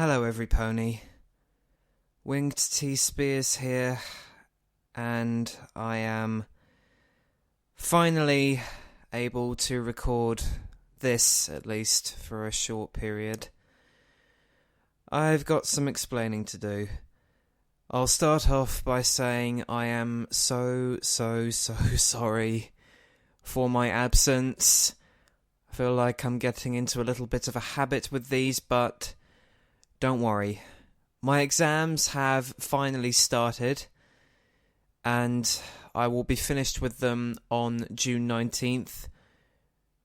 Hello everypony. Winged T Spears here, and I am finally able to record this, at least, for a short period. I've got some explaining to do. I'll start off by saying I am so sorry for my absence. I feel like I'm getting into a little bit of a habit with these, but don't worry. My exams have finally started, and I will be finished with them on June 19th,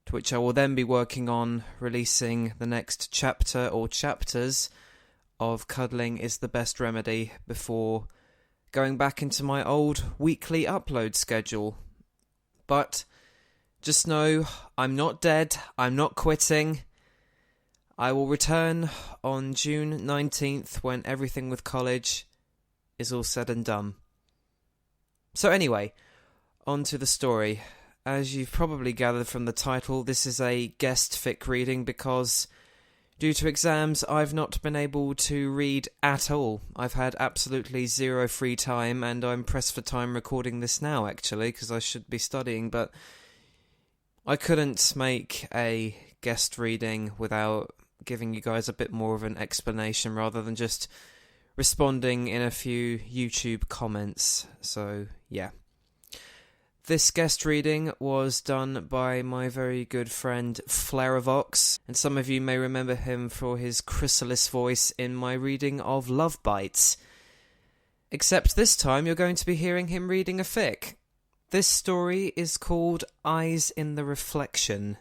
to which I will then be working on releasing the next chapter or chapters of Cuddling is the Best Remedy before going back into my old weekly upload schedule. But just know, I'm not dead, I'm not quitting. I will return on June 19th when everything with college is all said and done. So anyway, on to the story. As you've probably gathered from the title, this is a guest fic reading because due to exams I've not been able to read at all. I've had absolutely zero free time, and I'm pressed for time recording this now actually because I should be studying, but I couldn't make a guest reading without giving you guys a bit more of an explanation rather than just responding in a few YouTube comments. So, yeah. This guest reading was done by my very good friend Flaravox, and some of you may remember him for his Chrysalis voice in my reading of Love Bites. Except this time you're going to be hearing him reading a fic. This story is called Eyes in the Reflection.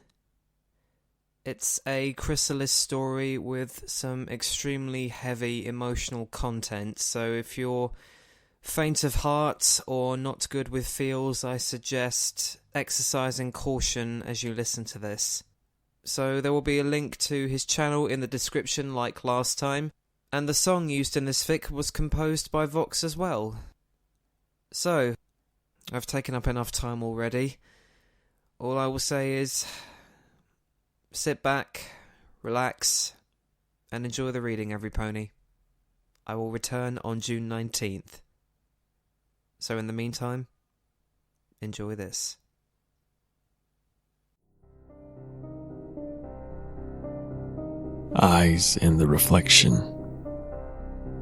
It's a Chrysalis story with some extremely heavy emotional content, so if you're faint of heart or not good with feels, I suggest exercising caution as you listen to this. So there will be a link to his channel in the description like last time, and the song used in this fic was composed by Vox as well. So, I've taken up enough time already. All I will say is sit back, relax, and enjoy the reading, everypony. I will return on June 19th. So in the meantime, enjoy this. Eyes in the Reflection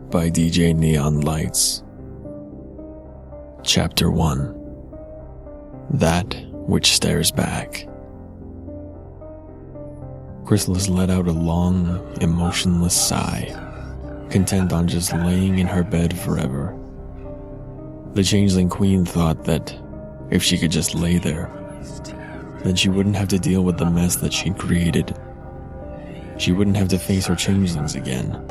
by DJ Neon Lights. Chapter 1. That Which Stares Back. Chrysalis let out a long, emotionless sigh, content on just laying in her bed forever. The changeling queen thought that if she could just lay there, then she wouldn't have to deal with the mess that she'd created. She wouldn't have to face her changelings again,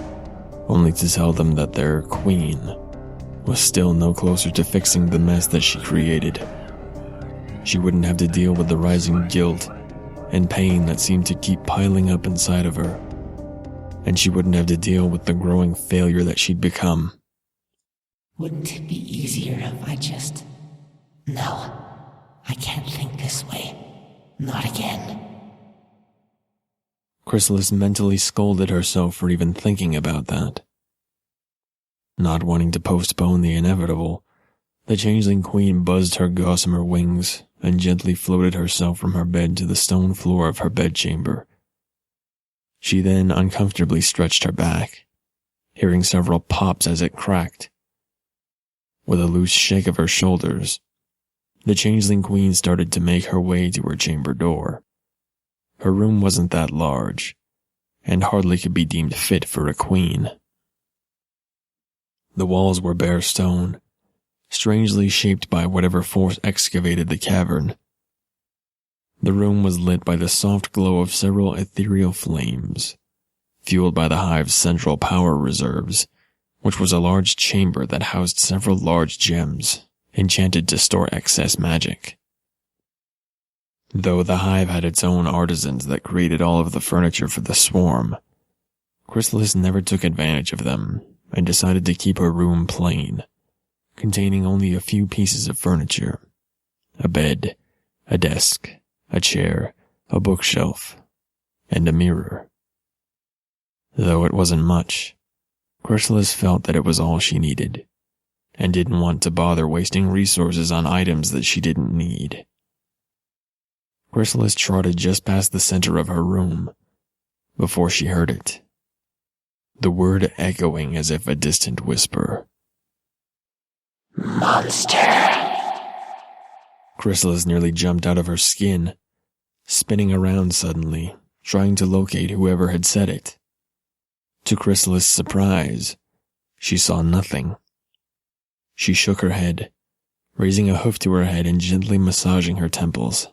only to tell them that their queen was still no closer to fixing the mess that she created. She wouldn't have to deal with the rising guilt and pain that seemed to keep piling up inside of her, and she wouldn't have to deal with the growing failure that she'd become. Wouldn't it be easier if I just... No, I can't think this way. Not again. Chrysalis mentally scolded herself for even thinking about that. Not wanting to postpone the inevitable, the changeling queen buzzed her gossamer wings and gently floated herself from her bed to the stone floor of her bedchamber. She then uncomfortably stretched her back, hearing several pops as it cracked. With a loose shake of her shoulders, the changeling queen started to make her way to her chamber door. Her room wasn't that large, and hardly could be deemed fit for a queen. The walls were bare stone, strangely shaped by whatever force excavated the cavern. The room was lit by the soft glow of several ethereal flames, fueled by the hive's central power reserves, which was a large chamber that housed several large gems, enchanted to store excess magic. Though the hive had its own artisans that created all of the furniture for the swarm, Chrysalis never took advantage of them and decided to keep her room plain, containing only a few pieces of furniture: a bed, a desk, a chair, a bookshelf, and a mirror. Though it wasn't much, Chrysalis felt that it was all she needed, and didn't want to bother wasting resources on items that she didn't need. Chrysalis trotted just past the center of her room before she heard it. The word echoing as if a distant whisper. Monster! Chrysalis nearly jumped out of her skin, spinning around suddenly, trying to locate whoever had said it. To Chrysalis' surprise, she saw nothing. She shook her head, raising a hoof to her head and gently massaging her temples.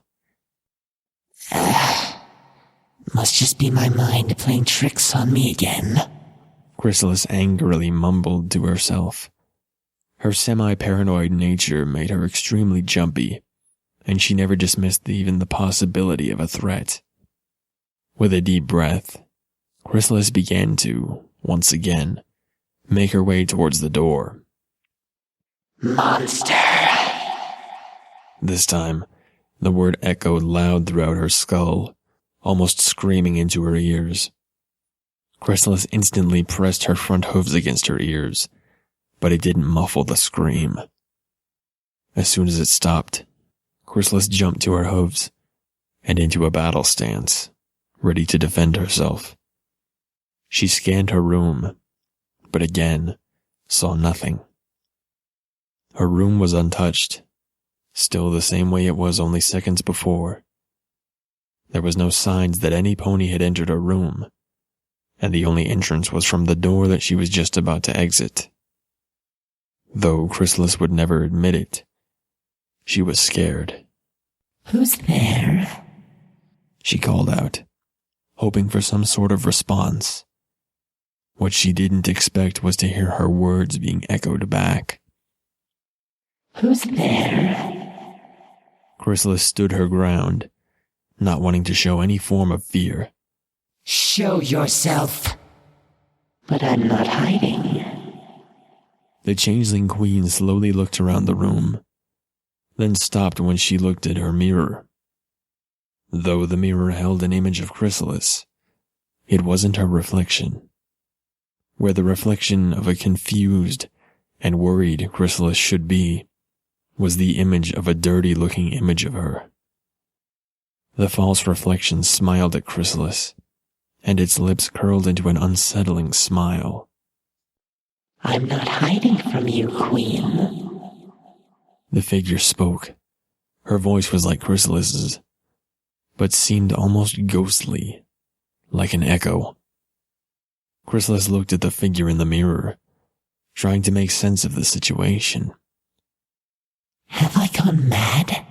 Must just be my mind playing tricks on me again. Chrysalis angrily mumbled to herself. Her semi-paranoid nature made her extremely jumpy, and she never dismissed even the possibility of a threat. With a deep breath, Chrysalis began to, once again, make her way towards the door. Monster! This time, the word echoed loud throughout her skull, almost screaming into her ears. Chrysalis instantly pressed her front hooves against her ears, but it didn't muffle the scream. As soon as it stopped, Chrysalis jumped to her hooves and into a battle stance, ready to defend herself. She scanned her room, but again saw nothing. Her room was untouched, still the same way it was only seconds before. There was no signs that any pony had entered her room, and the only entrance was from the door that she was just about to exit. Though Chrysalis would never admit it, she was scared. Who's there? She called out, hoping for some sort of response. What she didn't expect was to hear her words being echoed back. Who's there? Chrysalis stood her ground, not wanting to show any form of fear. Show yourself. But I'm not hiding. The changeling queen slowly looked around the room, then stopped when she looked at her mirror. Though the mirror held an image of Chrysalis, it wasn't her reflection. Where the reflection of a confused and worried Chrysalis should be, was the image of a dirty-looking image of her. The false reflection smiled at Chrysalis, and its lips curled into an unsettling smile. I'm not hiding from you, Queen. The figure spoke. Her voice was like Chrysalis's, but seemed almost ghostly, like an echo. Chrysalis looked at the figure in the mirror, trying to make sense of the situation. Have I gone mad?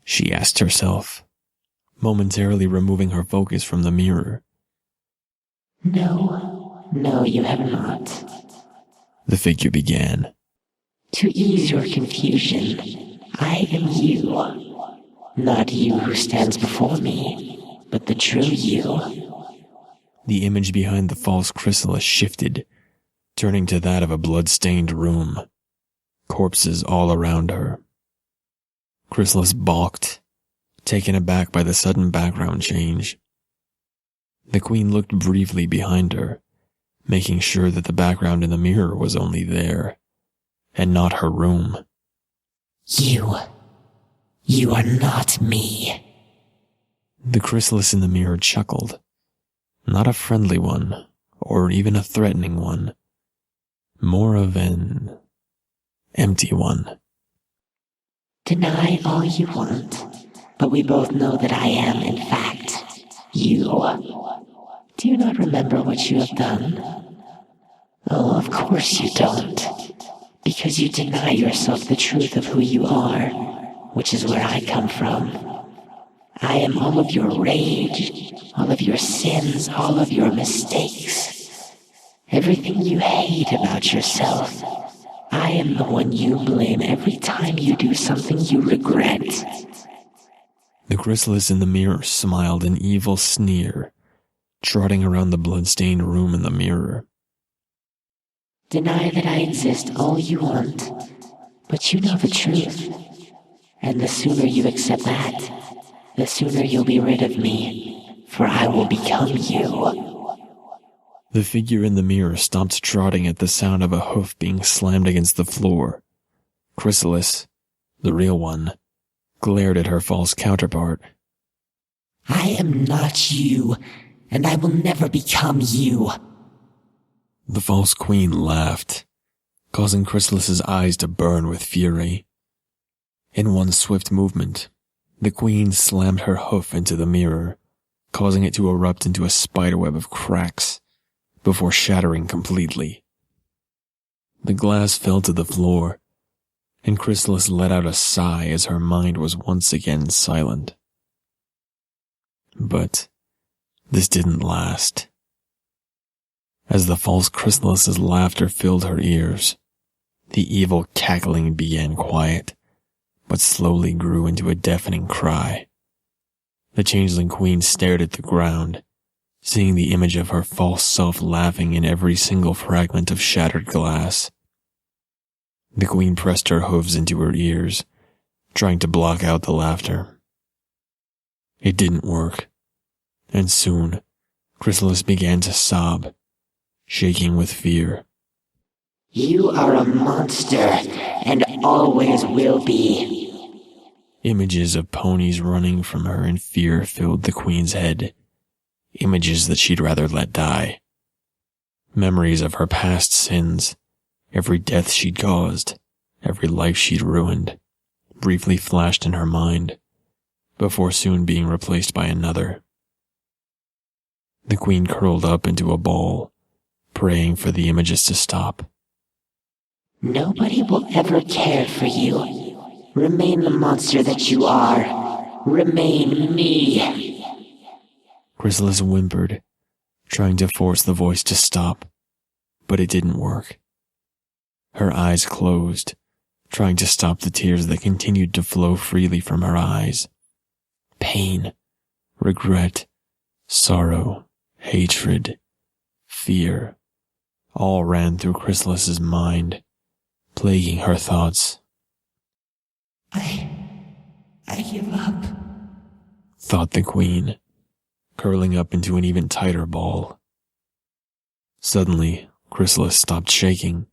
She asked herself, momentarily removing her focus from the mirror. No, you have not. The figure began. To ease your confusion, I am you. Not you who stands before me, but the true you. The image behind the false Chrysalis shifted, turning to that of a blood-stained room. Corpses all around her. Chrysalis balked, taken aback by the sudden background change. The queen looked briefly behind her, making sure that the background in the mirror was only there, and not her room. You are not me. The Chrysalis in the mirror chuckled. Not a friendly one, or even a threatening one. More of an empty one. Deny all you want, but we both know that I am, in fact, you. Do you not remember what you have done? Oh, of course you don't. Because you deny yourself the truth of who you are, which is where I come from. I am all of your rage, all of your sins, all of your mistakes. Everything you hate about yourself. I am the one you blame every time you do something you regret. The Chrysalis in the mirror smiled an evil sneer, trotting around the blood-stained room in the mirror. Deny that I exist all you want, but you know the truth. And the sooner you accept that, the sooner you'll be rid of me, for I will become you. The figure in the mirror stopped trotting at the sound of a hoof being slammed against the floor. Chrysalis, the real one, glared at her false counterpart. I am not you, and I will never become you. The false queen laughed, causing Chrysalis's eyes to burn with fury. In one swift movement, the queen slammed her hoof into the mirror, causing it to erupt into a spiderweb of cracks, before shattering completely. The glass fell to the floor, and Chrysalis let out a sigh as her mind was once again silent. But this didn't last. As the false Chrysalis's laughter filled her ears, the evil cackling began quiet, but slowly grew into a deafening cry. The changeling queen stared at the ground, seeing the image of her false self laughing in every single fragment of shattered glass. The queen pressed her hooves into her ears, trying to block out the laughter. It didn't work, and soon Chrysalis began to sob, shaking with fear. You are a monster, and always will be. Images of ponies running from her in fear filled the queen's head, images that she'd rather let die. Memories of her past sins, every death she'd caused, every life she'd ruined, briefly flashed in her mind, before soon being replaced by another. The queen curled up into a ball, praying for the images to stop. Nobody will ever care for you. Remain the monster that you are. Remain me. Chrysalis whimpered, trying to force the voice to stop, but it didn't work. Her eyes closed, trying to stop the tears that continued to flow freely from her eyes. Pain, regret, sorrow, hatred, fear, all ran through Chrysalis's mind, plaguing her thoughts. I give up, thought the queen, curling up into an even tighter ball. Suddenly, Chrysalis stopped shaking,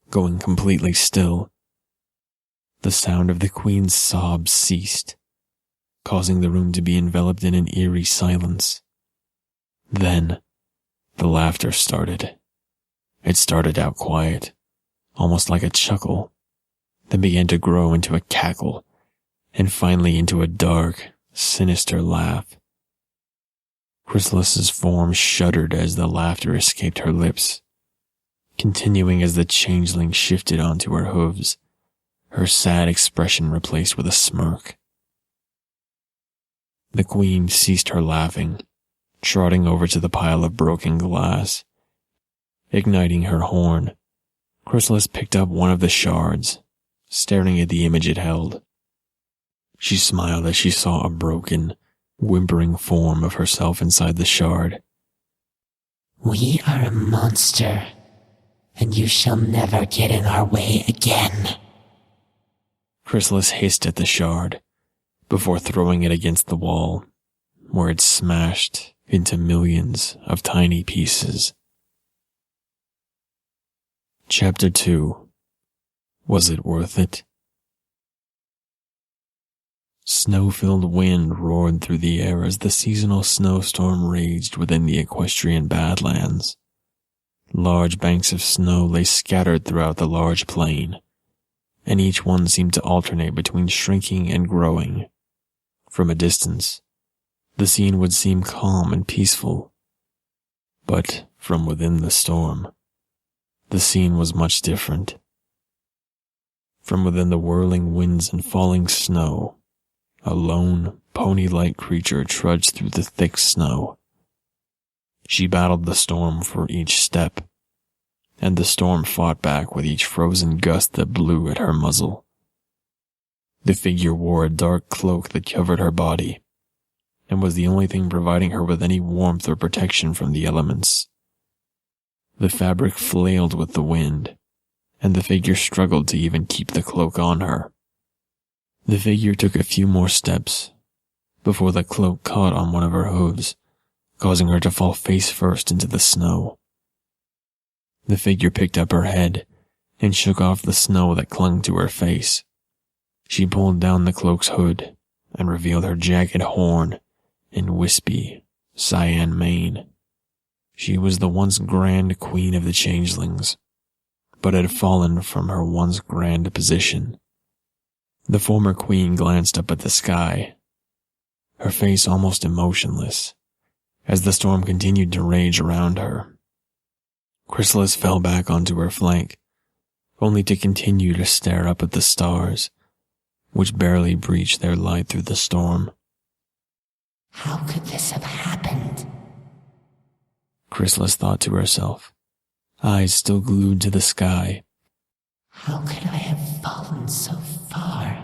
going completely still. The sound of the queen's sobs ceased, causing the room to be enveloped in an eerie silence. Then, the laughter started. It started out quiet, almost like a chuckle, then began to grow into a cackle, and finally into a dark, sinister laugh. Chrysalis's form shuddered as the laughter escaped her lips, continuing as the changeling shifted onto her hooves, her sad expression replaced with a smirk. The queen ceased her laughing, trotting over to the pile of broken glass. Igniting her horn, Chrysalis picked up one of the shards, staring at the image it held. She smiled as she saw a broken, whimpering form of herself inside the shard. We are a monster, and you shall never get in our way again. Chrysalis hissed at the shard, before throwing it against the wall, where it smashed into millions of tiny pieces. Chapter 2. Was it worth it? Snow-filled wind roared through the air as the seasonal snowstorm raged within the equestrian Badlands. Large banks of snow lay scattered throughout the large plain, and each one seemed to alternate between shrinking and growing. From a distance, the scene would seem calm and peaceful, but from within the storm, the scene was much different. From within the whirling winds and falling snow, a lone, pony-like creature trudged through the thick snow. She battled the storm for each step, and the storm fought back with each frozen gust that blew at her muzzle. The figure wore a dark cloak that covered her body, and was the only thing providing her with any warmth or protection from the elements. The fabric flailed with the wind, and the figure struggled to even keep the cloak on her. The figure took a few more steps, before the cloak caught on one of her hooves, causing her to fall face first into the snow. The figure picked up her head and shook off the snow that clung to her face. She pulled down the cloak's hood and revealed her jagged horn and wispy, cyan mane. She was the once grand queen of the changelings, but had fallen from her once grand position. The former queen glanced up at the sky, her face almost emotionless, as the storm continued to rage around her. Chrysalis fell back onto her flank, only to continue to stare up at the stars, which barely breached their light through the storm. How could this have happened? Chrysalis thought to herself, eyes still glued to the sky. How could I have fallen so far?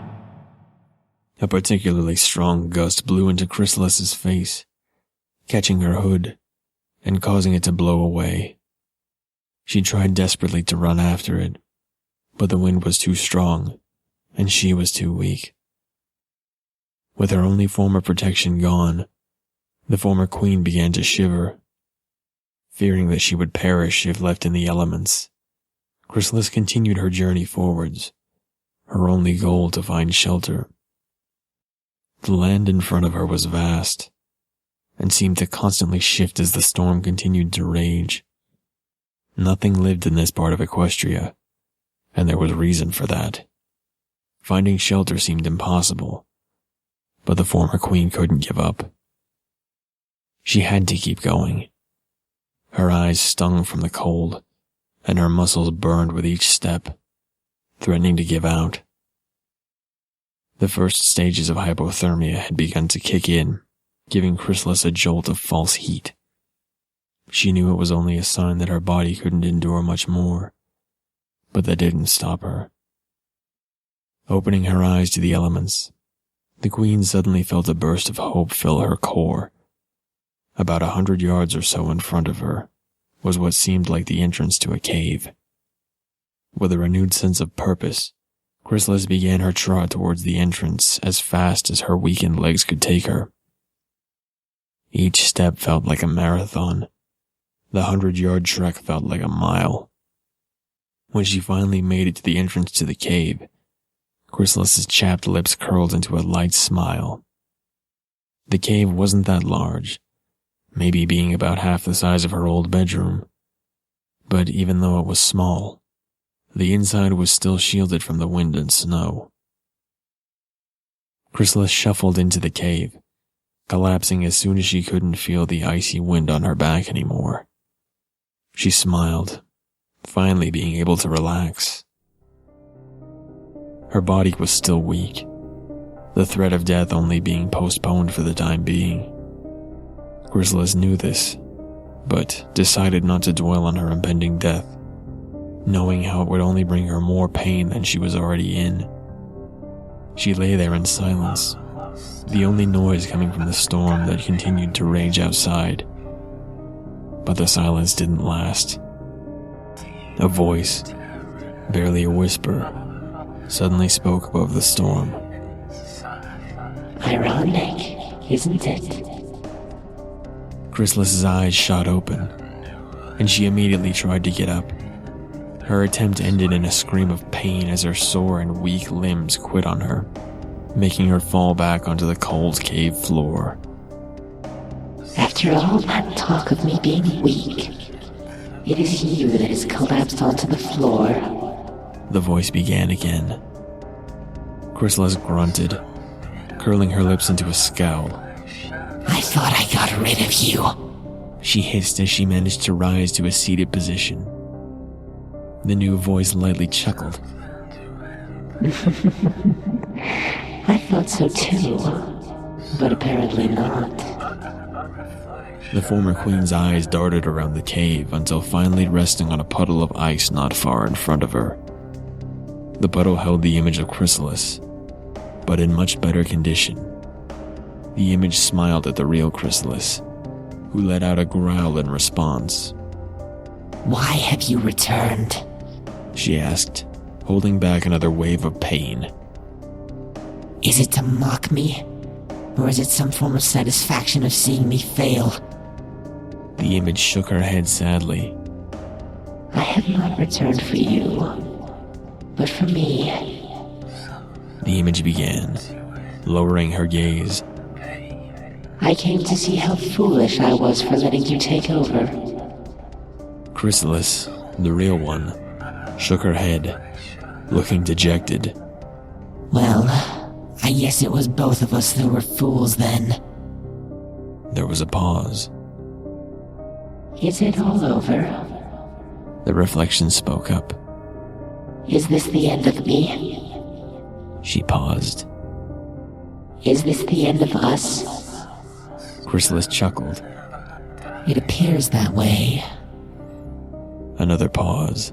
A particularly strong gust blew into Chrysalis's face, catching her hood and causing it to blow away. She tried desperately to run after it, but the wind was too strong, and she was too weak. With her only form of protection gone, the former queen began to shiver. Fearing that she would perish if left in the elements, Chrysalis continued her journey forwards, her only goal to find shelter. The land in front of her was vast, and seemed to constantly shift as the storm continued to rage. Nothing lived in this part of Equestria, and there was reason for that. Finding shelter seemed impossible, but the former queen couldn't give up. She had to keep going. Her eyes stung from the cold, and her muscles burned with each step, threatening to give out. The first stages of hypothermia had begun to kick in, giving Chrysalis a jolt of false heat. She knew it was only a sign that her body couldn't endure much more, but that didn't stop her. Opening her eyes to the elements, the queen suddenly felt a burst of hope fill her core. About 100 yards or so in front of her was what seemed like the entrance to a cave. With a renewed sense of purpose, Chrysalis began her trot towards the entrance as fast as her weakened legs could take her. Each step felt like a marathon. The 100-yard trek felt like a mile. When she finally made it to the entrance to the cave, Chrysalis's chapped lips curled into a light smile. The cave wasn't that large, maybe being about half the size of her old bedroom. But even though it was small, the inside was still shielded from the wind and snow. Chrysalis shuffled into the cave, collapsing as soon as she couldn't feel the icy wind on her back anymore. She smiled, finally being able to relax. Her body was still weak, the threat of death only being postponed for the time being. Chrysalis knew this, but decided not to dwell on her impending death, knowing how it would only bring her more pain than she was already in. She lay there in silence, the only noise coming from the storm that continued to rage outside. But the silence didn't last. A voice, barely a whisper, suddenly spoke above the storm. Ironic, isn't it? Chrysalis's eyes shot open, and she immediately tried to get up. Her attempt ended in a scream of pain as her sore and weak limbs quit on her, making her fall back onto the cold cave floor. After all that talk of me being weak, it is you that has collapsed onto the floor. The voice began again. Chrysalis grunted, curling her lips into a scowl. I thought I got rid of you, she hissed as she managed to rise to a seated position. The new voice lightly chuckled. I thought so too, but apparently not. The former queen's eyes darted around the cave until finally resting on a puddle of ice not far in front of her. The puddle held the image of Chrysalis, but in much better condition. The image smiled at the real Chrysalis, who let out a growl in response. Why have you returned? She asked, holding back another wave of pain. Is it to mock me? Or is it some form of satisfaction of seeing me fail? The image shook her head sadly. I have not returned for you, but for me. The image began, lowering her gaze. I came to see how foolish I was for letting you take over. Chrysalis, the real one, shook her head, looking dejected. Well, I guess it was both of us that were fools then. There was a pause. Is it all over? The reflection spoke up. Is this the end of me? She paused. Is this the end of us? Chrysalis chuckled. It appears that way. Another pause.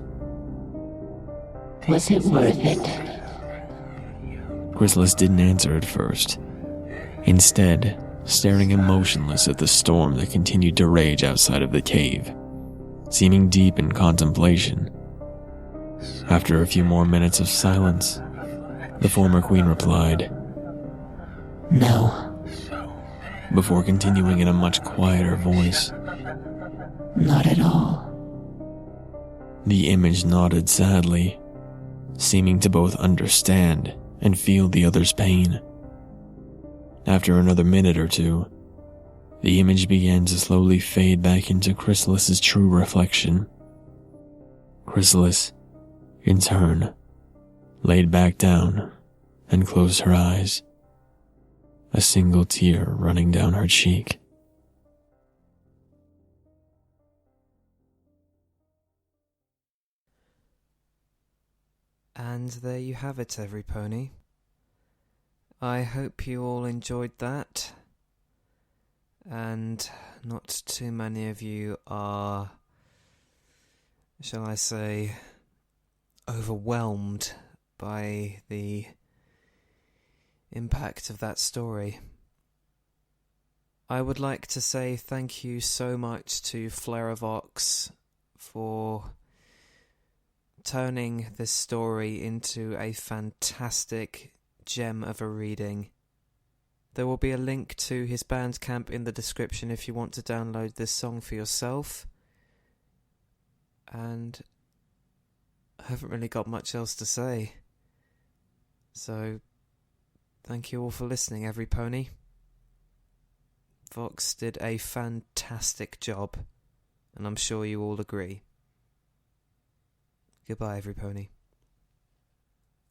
Was it worth it? Chrysalis didn't answer at first. Instead, staring emotionless at the storm that continued to rage outside of the cave, seeming deep in contemplation. After a few more minutes of silence, the former queen replied, No. Before continuing in a much quieter voice. Not at all. The image nodded sadly, seeming to both understand and feel the other's pain. After another minute or two, the image began to slowly fade back into Chrysalis's true reflection. Chrysalis, in turn, laid back down and closed her eyes, a single tear running down her cheek. And there you have it, every pony. I hope you all enjoyed that, and not too many of you are, shall I say, overwhelmed by the impact of that story. I would like to say thank you so much to Flaravox for turning this story into a fantastic gem of a reading. There will be a link to his Bandcamp in the description if you want to download this song for yourself. And I haven't really got much else to say. So, thank you all for listening, every pony. Vox did a fantastic job, and I'm sure you all agree. Goodbye, every pony.